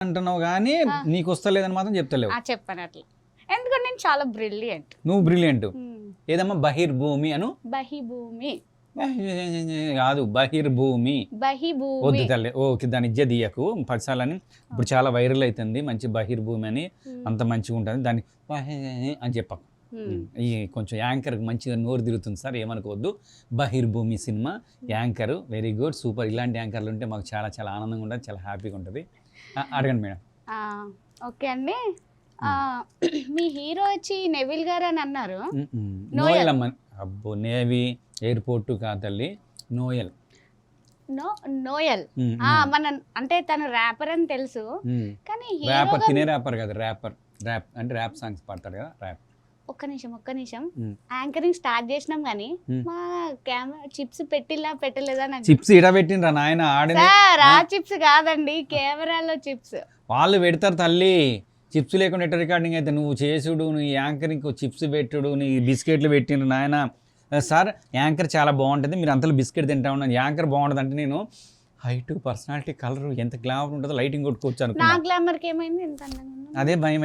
అంటున్నావు కానీ నీకు వస్తలేదని మాత్రం చెప్తలేవు. చెప్పాను అట్లా, ఎందుకంటే నేను చాలా బ్రిలియంట్. నువ్వు బ్రిలియంట్. ఏదమ్మా బహిర్భూమి అను. బహిభూమి కాదు, బహిర్భూమి. బహిభూమి వద్దు తల్లి, ఓకే దాని ఇజ్జ తీయకు 10 సార్లని. ఇప్పుడు చాలా వైరల్ అవుతుంది మంచి బహిర్భూమి అని, అంత మంచిగా ఉంటుంది దాన్ని అని చెప్పకు. ఈ కొంచెం యాంకర్కి మంచిగా నోరు తిరుగుతుంది సార్, ఏమనుకోవద్దు. Bahirbhoomi cinema anchor very good, super. ఇలాంటి యాంకర్లు ఉంటే మాకు చాలా చాలా ఆనందంగా ఉంటుంది, చాలా హ్యాపీగా ఉంటుంది. అడగండి మేడం. ఓకే అండి, మీ హీరో వచ్చి నెవిల్ గారు అని అన్నారు. నోయల్ అమ్మ. అబ్బో, నేవీ ఎయిర్పోర్ట్ కాదు తల్లి, నోయల్. నోయల్ మన అంటే తను ర్యాపర్ అని తెలుసు, కానీ ర్యాపర్ తినే ర్యాపర్ కదా, ర్యాపర్. ర్యాప్ అంటే ర్యాప్ సాంగ్స్ పాడతాడు కదా, ర్యాప్. ఒక్క నిమిషం యాంకరింగ్ స్టార్ట్ చేసినాం కానీ మా కెమెరా చిప్స్ పెట్టలేదా? చిప్స్ ఇడ పెట్టినరా నాయన, సార్ ఆ చిప్స్ కాదండి, కెమెరాలో చిప్స్. వాళ్ళు పెడతారు తల్లి, చిప్స్ లేకుండా ఎట్ట రికార్డింగ్ అయితే. నువ్వు చేసుడు, నీ యాంకరింగ్ చిప్స్ పెట్టుడు, నీ బిస్కెట్లు పెట్టిండ్రు నాయన. సార్ యాంకర్ చాలా బాగుంటుంది, మీరు అంతలో బిస్కెట్ తింటా ఉన్నాను. యాంకర్ బాగుంటుంది అంటే నేను హైట్, పర్సనాలిటీ, కలర్ ఎంత గ్లామర్ ఉంటుందో లైటింగ్ కొట్టుకోవచ్చు అనుకున్నా. నా గ్లామర్కి ఏమైంది? అదే భయం.